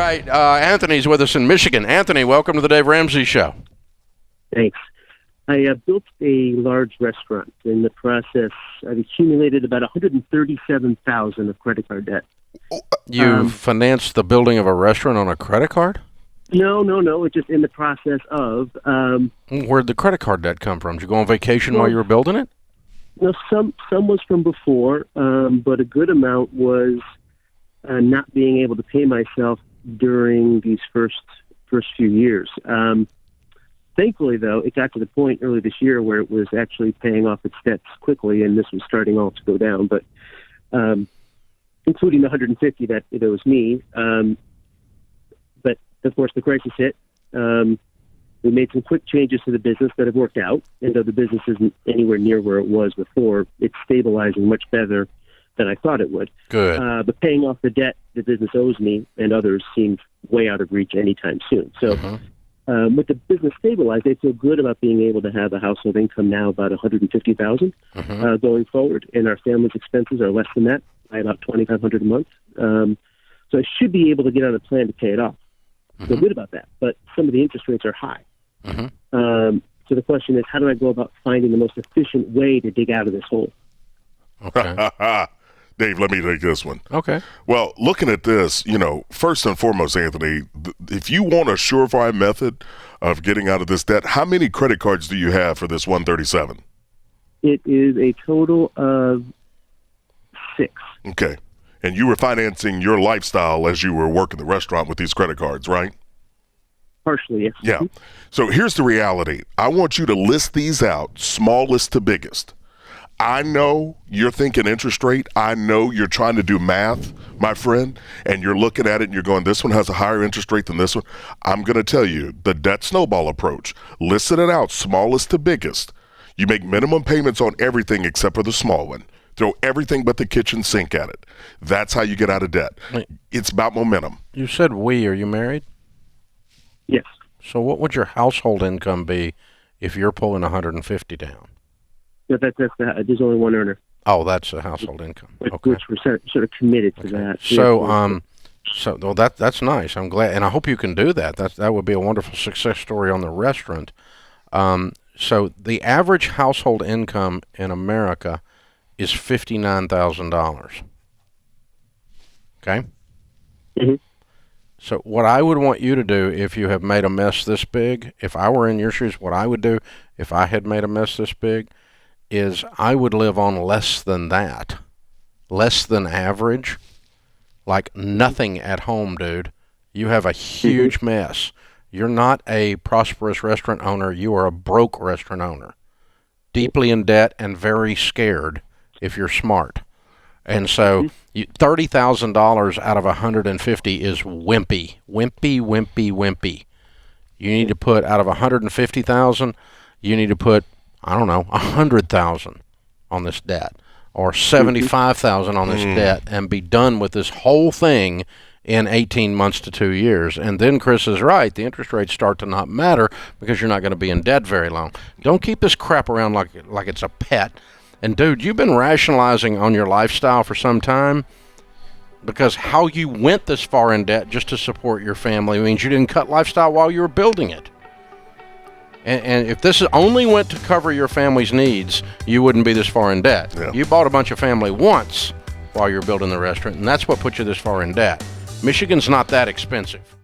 right, Anthony's with us in Michigan. Anthony, welcome to the Dave Ramsey Show. Thanks. I built a large restaurant. In the process, I've accumulated about $137,000 of credit card debt. You financed the building of a restaurant on a credit card? No. It's just in the process of... Where'd the credit card debt come from? Did you go on vacation while you were building it? No, some was from before, but a good amount was not being able to pay myself during these first few years. Thankfully, though, it got to the point early this year where it was actually paying off its debts quickly, and this was starting all to go down. But including the $150 that it owes me. But of course, the crisis hit. We made some quick changes to the business that have worked out, and though the business isn't anywhere near where it was before, it's stabilizing much better than I thought it would. Good. But paying off the debt the business owes me and others seemed way out of reach anytime soon. So with the business stabilized, I feel good about being able to have a household income now about $150,000 going forward, and our family's expenses are less than that by about $2,500 a month. So I should be able to get on a plan to pay it off. Feel good about that, but some of the interest rates are high. So the question is, how do I go about finding the most efficient way to dig out of this hole? Okay. Dave, let me take this one. Okay. Well, looking at this, first and foremost, Anthony, if you want a surefire method of getting out of this debt, how many credit cards do you have for this 137? It is a total of 6. Okay. And you were financing your lifestyle as you were working the restaurant with these credit cards, right? Partially, yes. Yeah. So here's the reality. I want you to list these out, smallest to biggest. I know you're thinking interest rate. I know you're trying to do math, my friend, and you're looking at it and you're going, this one has a higher interest rate than this one. I'm going to tell you the debt snowball approach. Listen it out, smallest to biggest. You make minimum payments on everything except for the small one. Throw everything but the kitchen sink at it. That's how you get out of debt. It's about momentum. You said we. Are you married? Yes. So what would your household income be if you're pulling $150 down? There's only one earner. Oh, that's the household income. Okay. Which we're sort of committed to that. So that's nice. I'm glad, and I hope you can do that. That would be a wonderful success story on the restaurant. So the average household income in America is $59,000. Okay? Mm-hmm. So what I would want you to do if you have made a mess this big, if I were in your shoes, what I would do if I had made a mess this big is I would live on less than that, less than average, like nothing at home, dude. You have a huge mess. You're not a prosperous restaurant owner. You are a broke restaurant owner, deeply in debt and very scared if you're smart. And so $30,000 out of $150 is wimpy. You need to put out of $150,000, you need to put, I don't know, $100,000 on this debt or $75,000 on this debt and be done with this whole thing in 18 months to 2 years. And then Chris is right. The interest rates start to not matter because you're not going to be in debt very long. Don't keep this crap around like it's a pet. And, dude, you've been rationalizing on your lifestyle for some time because how you went this far in debt just to support your family means you didn't cut lifestyle while you were building it. And if this only went to cover your family's needs, you wouldn't be this far in debt. Yeah. You bought a bunch of family once while you're building the restaurant, and that's what put you this far in debt. Michigan's not that expensive.